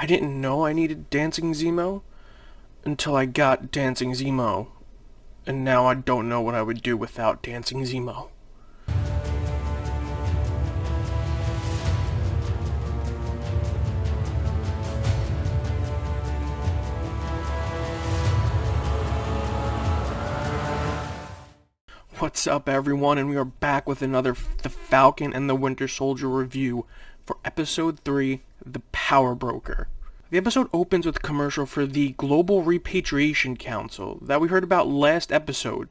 I didn't know I needed Dancing Zemo until I got Dancing Zemo, and now I don't know what I would do without Dancing Zemo. What's up, everyone, and we are back with another The Falcon and the Winter Soldier review for Episode 3, The Power Broker. The episode opens with a commercial for the Global Repatriation Council that we heard about last episode,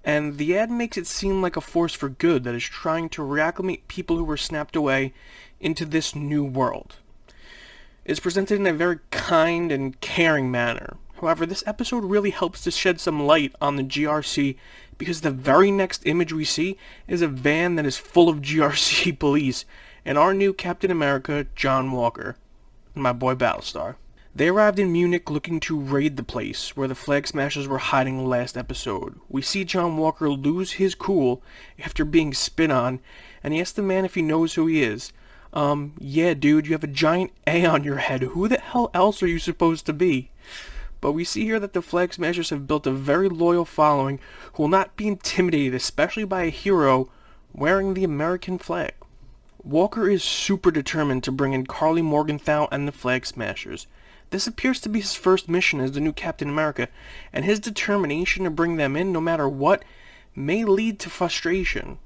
and the ad makes it seem like a force for good that is trying to reacclimate people who were snapped away into this new world. It is presented in a very kind and caring manner. However, this episode really helps to shed some light on the GRC because the very next image we see is a van that is full of GRC police and our new Captain America, John Walker, and my boy Battlestar. They arrived in Munich looking to raid the place where the Flag Smashers were hiding last episode. We see John Walker lose his cool after being spit on, and he asks the man if he knows who he is. Yeah dude, you have a giant A on your head. Who the hell else are you supposed to be? But we see here that the Flag Smashers have built a very loyal following who will not be intimidated, especially by a hero wearing the American flag. Walker is super determined to bring in Karli Morgenthau and the Flag Smashers. This appears to be his first mission as the new Captain America, and his determination to bring them in no matter what may lead to frustration.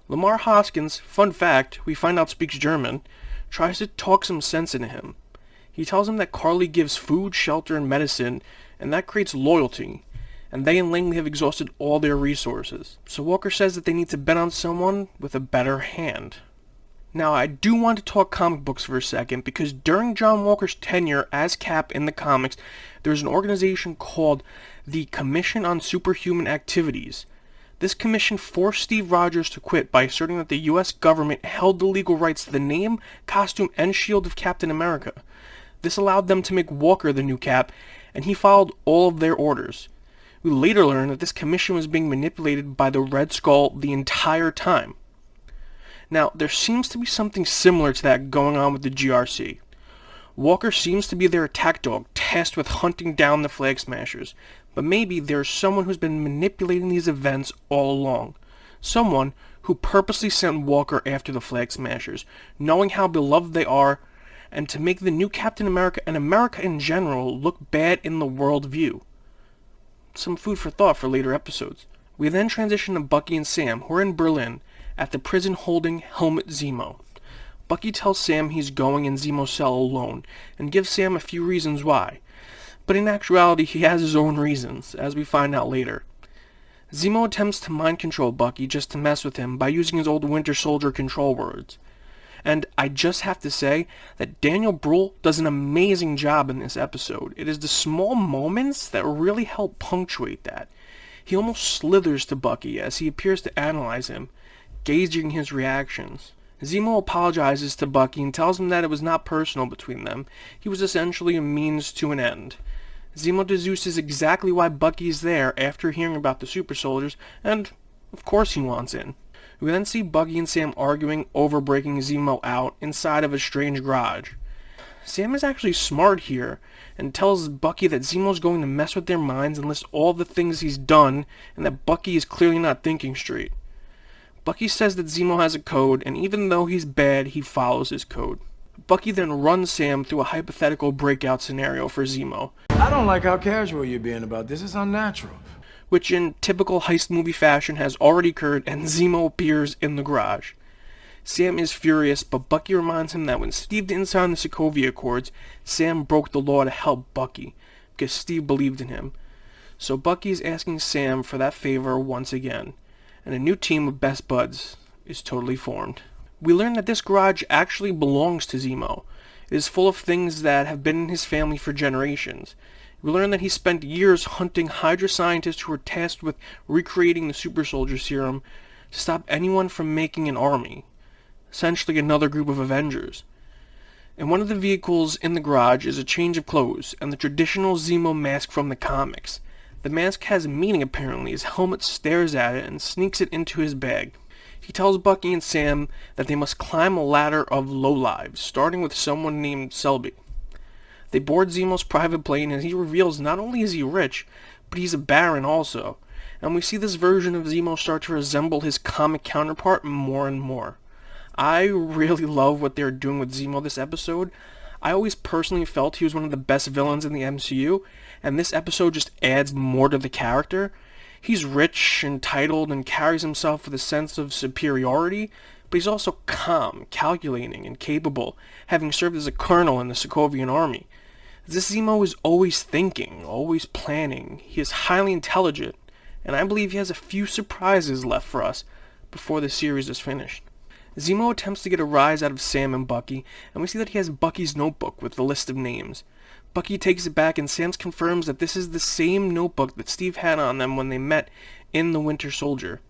Lamar Hoskins, fun fact, we find out speaks German, tries to talk some sense into him. He tells him that Karli gives food, shelter, and medicine, and that creates loyalty, and they and Langley have exhausted all their resources. So Walker says that they need to bet on someone with a better hand. Now, I do want to talk comic books for a second, because during John Walker's tenure as Cap in the comics, there's an organization called the Commission on Superhuman Activities. This commission forced Steve Rogers to quit by asserting that the U.S. government held the legal rights to the name, costume, and shield of Captain America. This allowed them to make Walker the new Cap, and he followed all of their orders. We later learned that this commission was being manipulated by the Red Skull the entire time. Now, there seems to be something similar to that going on with the GRC. Walker seems to be their attack dog, tasked with hunting down the Flag Smashers, but maybe there's someone who's been manipulating these events all along. Someone who purposely sent Walker after the Flag Smashers, knowing how beloved they are, and to make the new Captain America and America in general look bad in the world view. Some food for thought for later episodes. We then transition to Bucky and Sam, who are in Berlin, at the prison holding Helmut Zemo. Bucky tells Sam he's going in Zemo's cell alone, and gives Sam a few reasons why. But in actuality, he has his own reasons, as we find out later. Zemo attempts to mind control Bucky just to mess with him by using his old Winter Soldier control words. And I just have to say that Daniel Bruhl does an amazing job in this episode. It is the small moments that really help punctuate that. He almost slithers to Bucky as he appears to analyze him, gauging his reactions. Zemo apologizes to Bucky and tells him that it was not personal between them. He was essentially a means to an end. Zemo deduces exactly why Bucky is there after hearing about the super soldiers, and of course he wants in. We then see Bucky and Sam arguing over breaking Zemo out inside of a strange garage. Sam is actually smart here and tells Bucky that Zemo's going to mess with their minds and list all the things he's done, and that Bucky is clearly not thinking straight. Bucky says that Zemo has a code, and even though he's bad, he follows his code. Bucky then runs Sam through a hypothetical breakout scenario for Zemo. I don't like how casual you're being about this. It's unnatural. Which in typical heist movie fashion has already occurred, and Zemo appears in the garage. Sam is furious, but Bucky reminds him that when Steve didn't sign the Sokovia Accords, Sam broke the law to help Bucky, because Steve believed in him. So Bucky is asking Sam for that favor once again, and a new team of best buds is totally formed. We learn that this garage actually belongs to Zemo. It is full of things that have been in his family for generations. We learn that he spent years hunting Hydra scientists who were tasked with recreating the super soldier serum to stop anyone from making an army. Essentially another group of Avengers. And one of the vehicles in the garage is a change of clothes and the traditional Zemo mask from the comics. The mask has meaning apparently as Helmut stares at it and sneaks it into his bag. He tells Bucky and Sam that they must climb a ladder of lowlives, starting with someone named Selby. They board Zemo's private plane and he reveals not only is he rich, but he's a baron also. And we see this version of Zemo start to resemble his comic counterpart more and more. I really love what they're doing with Zemo this episode. I always personally felt he was one of the best villains in the MCU, and this episode just adds more to the character. He's rich, entitled, and carries himself with a sense of superiority, but he's also calm, calculating, and capable, having served as a colonel in the Sokovian army. This Zemo is always thinking, always planning. He is highly intelligent, and I believe he has a few surprises left for us before the series is finished. Zemo attempts to get a rise out of Sam and Bucky, and we see that he has Bucky's notebook with the list of names. Bucky takes it back and Sam confirms that this is the same notebook that Steve had on them when they met in The Winter Soldier.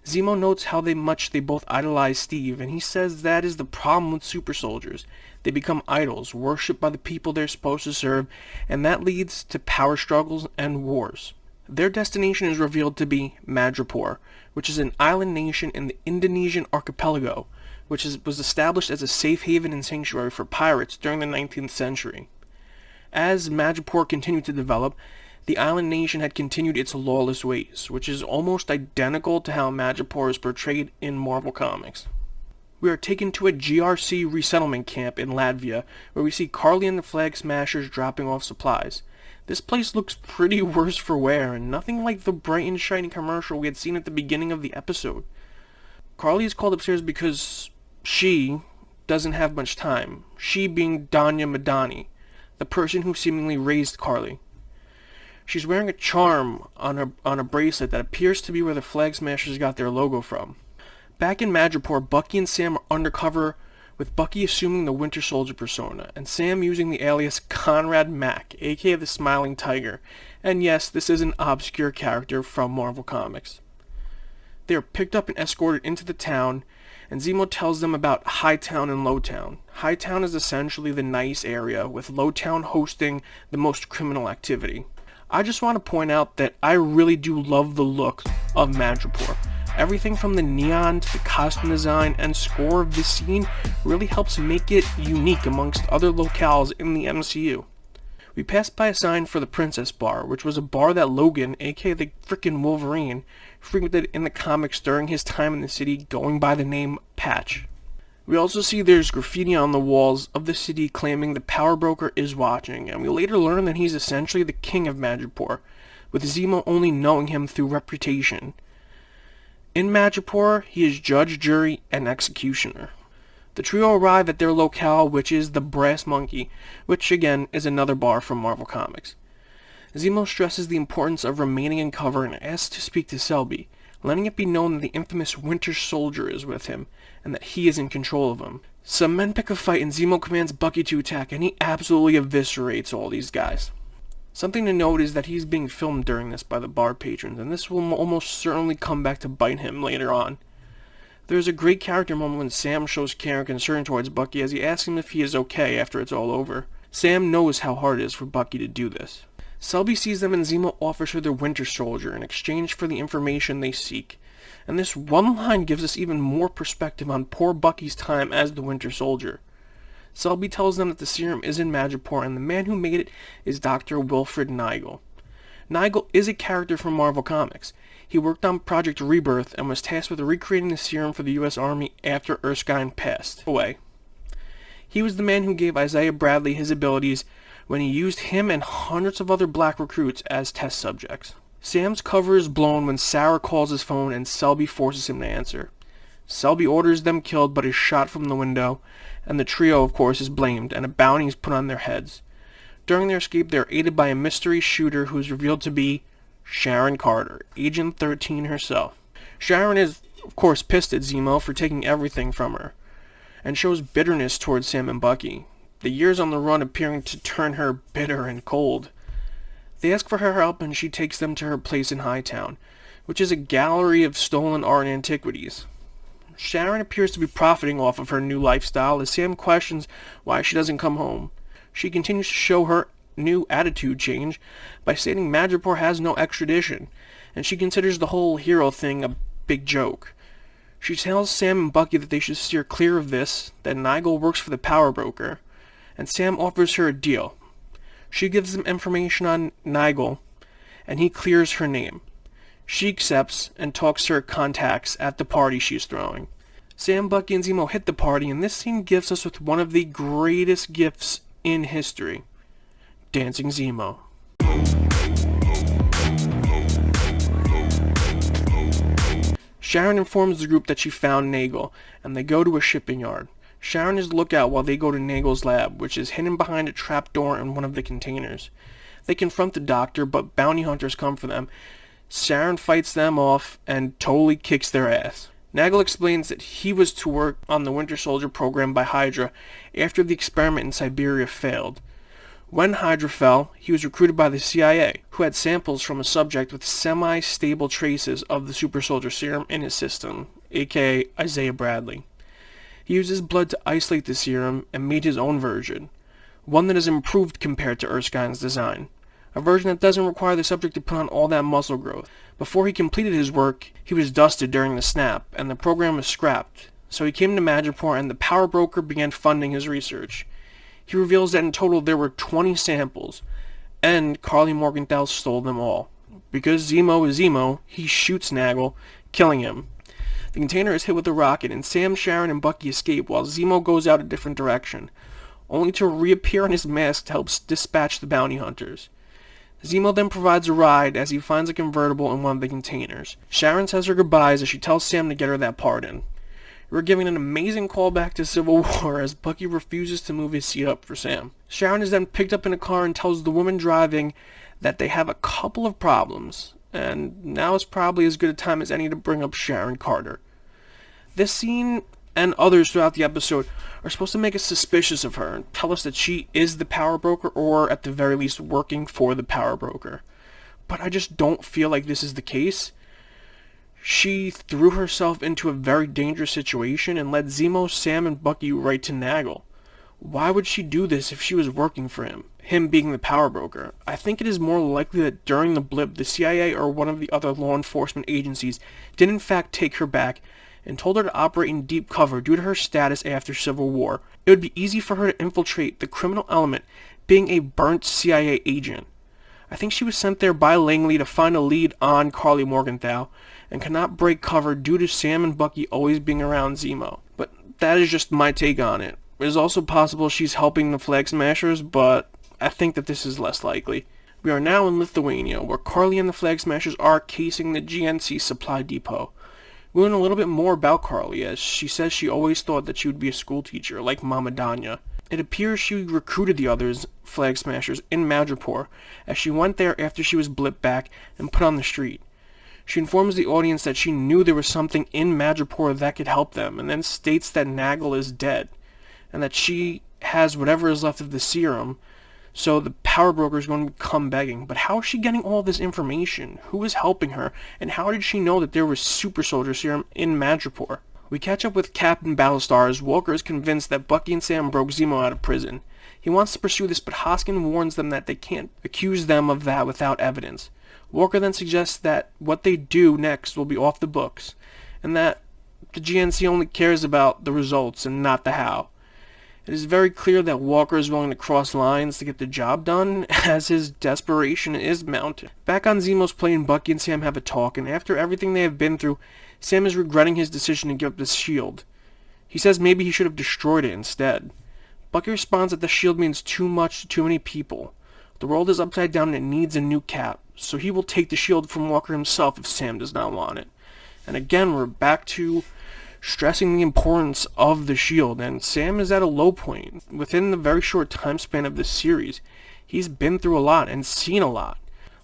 Zemo notes how much they both idolize Steve, and he says that is the problem with super soldiers. They become idols, worshipped by the people they're supposed to serve, and that leads to power struggles and wars. Their destination is revealed to be Madripoor, which is an island nation in the Indonesian archipelago, which was established as a safe haven and sanctuary for pirates during the 19th century. As Madripoor continued to develop, the island nation had continued its lawless ways, which is almost identical to how Madripoor is portrayed in Marvel Comics. We are taken to a GRC resettlement camp in Latvia, where we see Carly and the Flag Smashers dropping off supplies. This place looks pretty worse for wear, and nothing like the bright and shiny commercial we had seen at the beginning of the episode. Carly is called upstairs because she doesn't have much time, she being Danya Madani, the person who seemingly raised Carly. She's wearing a charm on a bracelet that appears to be where the Flag Smashers got their logo from. Back in Madripoor, Bucky and Sam are undercover, with Bucky assuming the Winter Soldier persona, and Sam using the alias Conrad Mack, aka the Smiling Tiger. And yes, this is an obscure character from Marvel Comics. They are picked up and escorted into the town, and Zemo tells them about Hightown and Lowtown. Hightown is essentially the nice area, with Lowtown hosting the most criminal activity. I just want to point out that I really do love the look of Madripoor. Everything from the neon to the costume design and score of this scene really helps make it unique amongst other locales in the MCU. We passed by a sign for the Princess Bar, which was a bar that Logan, aka the frickin' Wolverine, frequented in the comics during his time in the city, going by the name Patch. We also see there's graffiti on the walls of the city claiming the Power Broker is watching, and we later learn that he's essentially the king of Madripoor, with Zemo only knowing him through reputation. In Madripoor, he is judge, jury, and executioner. The trio arrive at their locale, which is the Brass Monkey, which again is another bar from Marvel Comics. Zemo stresses the importance of remaining in cover and asks to speak to Selby, letting it be known that the infamous Winter Soldier is with him, and that he is in control of him. Some men pick a fight and Zemo commands Bucky to attack, and he absolutely eviscerates all these guys. Something to note is that he's being filmed during this by the bar patrons, and this will almost certainly come back to bite him later on. There's a great character moment when Sam shows care and concern towards Bucky as he asks him if he is okay after it's all over. Sam knows how hard it is for Bucky to do this. Selby sees them and Zemo offers her the Winter Soldier in exchange for the information they seek. And this one line gives us even more perspective on poor Bucky's time as the Winter Soldier. Selby tells them that the serum is in Madripoor and the man who made it is Dr. Wilfred Nigel. Nigel is a character from Marvel Comics. He worked on Project Rebirth and was tasked with recreating the serum for the U.S. Army after Erskine passed away. He was the man who gave Isaiah Bradley his abilities when he used him and hundreds of other black recruits as test subjects. Sam's cover is blown when Sarah calls his phone and Selby forces him to answer. Selby orders them killed but is shot from the window, and the trio of course is blamed and a bounty is put on their heads. During their escape they are aided by a mystery shooter who is revealed to be Sharon Carter, Agent 13 herself. Sharon is of course pissed at Zemo for taking everything from her, and shows bitterness towards Sam and Bucky, the years on the run appearing to turn her bitter and cold. They ask for her help and she takes them to her place in Hightown, which is a gallery of stolen art and antiquities. Sharon appears to be profiting off of her new lifestyle as Sam questions why she doesn't come home. She continues to show her new attitude change by stating Madripoor has no extradition, and she considers the whole hero thing a big joke. She tells Sam and Bucky that they should steer clear of this, that Nigel works for the Power Broker, and Sam offers her a deal. She gives him information on Nigel, and he clears her name. She accepts and talks to her contacts at the party she's throwing. Sam, Bucky, and Zemo hit the party, and this scene gives us with one of the greatest gifts in history. Dancing Zemo. Sharon informs the group that she found Nagel, and they go to a shipping yard. Sharon is lookout while they go to Nagel's lab, which is hidden behind a trapdoor in one of the containers. They confront the doctor, but bounty hunters come for them. Sharon fights them off and totally kicks their ass. Nagel explains that he was to work on the Winter Soldier program by Hydra after the experiment in Siberia failed. When Hydra fell, he was recruited by the CIA, who had samples from a subject with semi-stable traces of the super soldier serum in his system, aka Isaiah Bradley. He used his blood to isolate the serum and made his own version, one that is improved compared to Erskine's design, a version that doesn't require the subject to put on all that muscle growth. Before he completed his work, he was dusted during the snap, and the program was scrapped, so he came to Madripoor and the power broker began funding his research. He reveals that in total there were 20 samples, and Karli Morgenthau stole them all. Because Zemo is Zemo, he shoots Nagel, killing him. The container is hit with a rocket, and Sam, Sharon, and Bucky escape while Zemo goes out a different direction, only to reappear in his mask to help dispatch the bounty hunters. Zemo then provides a ride as he finds a convertible in one of the containers. Sharon says her goodbyes as she tells Sam to get her that pardon. We're giving an amazing callback to Civil War as Bucky refuses to move his seat up for Sam. Sharon is then picked up in a car and tells the woman driving that they have a couple of problems, and now is probably as good a time as any to bring up Sharon Carter. This scene and others throughout the episode are supposed to make us suspicious of her and tell us that she is the power broker, or at the very least working for the power broker. But I just don't feel like this is the case. She threw herself into a very dangerous situation and led Zemo, Sam, and Bucky right to Nagel. Why would she do this if she was working for him being the power broker? I think it is more likely that during the blip, the CIA or one of the other law enforcement agencies did in fact take her back and told her to operate in deep cover due to her status after Civil War. It would be easy for her to infiltrate the criminal element, being a burnt CIA agent. I think she was sent there by Langley to find a lead on Karli Morgenthau, and could not break cover due to Sam and Bucky always being around Zemo. But that is just my take on it. It is also possible she's helping the Flag Smashers, but I think that this is less likely. We are now in Lithuania, where Karli and the Flag Smashers are casing the GNC supply depot. We learn a little bit more about Karli, as she says she always thought that she would be a school teacher, like Mama Danya. It appears she recruited the others Flag Smashers in Madripoor, as she went there after she was blipped back and put on the street. She informs the audience that she knew there was something in Madripoor that could help them, and then states that Nagel is dead, and that she has whatever is left of the serum, so the power broker is going to come begging. But how is she getting all this information? Who is helping her? And how did she know that there was super soldier serum in Madripoor? We catch up with Captain Battlestar as Walker is convinced that Bucky and Sam broke Zemo out of prison. He wants to pursue this, but Hoskin warns them that they can't accuse them of that without evidence. Walker then suggests that what they do next will be off the books, and that the GNC only cares about the results and not the how. It is very clear that Walker is willing to cross lines to get the job done, as his desperation is mounted. Back on Zemo's plane, Bucky and Sam have a talk, and after everything they have been through, Sam is regretting his decision to give up the shield. He says maybe he should have destroyed it instead. Bucky responds that the shield means too much to too many people. The world is upside down and it needs a new cap, so he will take the shield from Walker himself if Sam does not want it. And again, we're back to stressing the importance of the shield, and Sam is at a low point. Within the very short time span of this series, he's been through a lot and seen a lot.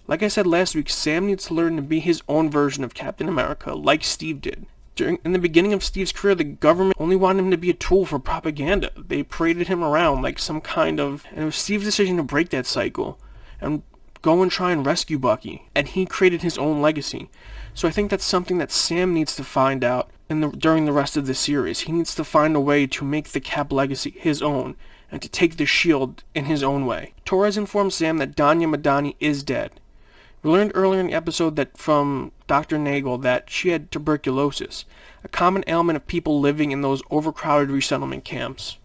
Like I said last week, Sam needs to learn to be his own version of Captain America, like Steve did. In the beginning of Steve's career, the government only wanted him to be a tool for propaganda. They paraded him around like some kind of... And it was Steve's decision to break that cycle and go and try and rescue Bucky. And he created his own legacy. So I think that's something that Sam needs to find out during the rest of the series. He needs to find a way to make the Cap legacy his own and to take the shield in his own way. Torres informs Sam that Danya Madani is dead. We learned earlier in the episode that from Dr. Nagel that she had tuberculosis, a common ailment of people living in those overcrowded resettlement camps.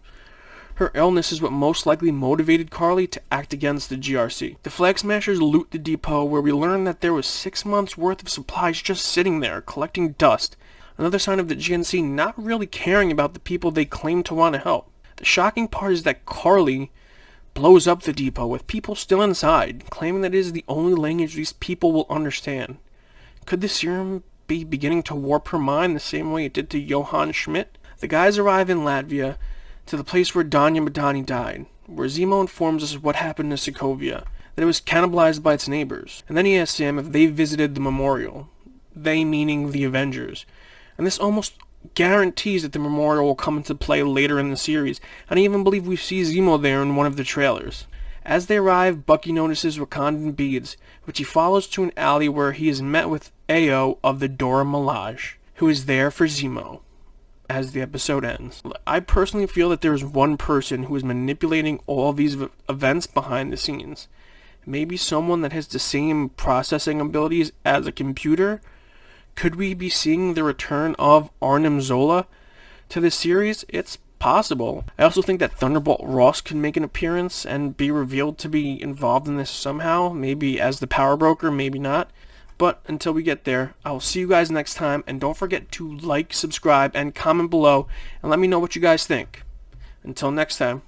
Her illness is what most likely motivated Carly to act against the GRC. The Flag Smashers loot the depot, where we learn that there was 6 months worth of supplies just sitting there, collecting dust. Another sign of the GNC not really caring about the people they claim to want to help. The shocking part is that Carly blows up the depot with people still inside, claiming that it is the only language these people will understand. Could the serum be beginning to warp her mind the same way it did to Johann Schmidt? The guys arrive in Latvia, to the place where Danya Madani died, where Zemo informs us of what happened to Sokovia, that it was cannibalized by its neighbors. And then he asks Sam if they visited the memorial, they meaning the Avengers. And this almost guarantees that the memorial will come into play later in the series, and I even believe we see Zemo there in one of the trailers. As they arrive, Bucky notices Wakandan beads, which he follows to an alley where he is met with Ao of the Dora Milaje, who is there for Zemo. As the episode ends, I personally feel that there is one person who is manipulating all of these events behind the scenes. Maybe someone that has the same processing abilities as a computer. Could we be seeing the return of Arnim Zola to this series? It's possible. I also think that Thunderbolt Ross could make an appearance and be revealed to be involved in this somehow, maybe as the power broker, maybe not. But until we get there, I will see you guys next time, and don't forget to like, subscribe, and comment below, and let me know what you guys think. Until next time.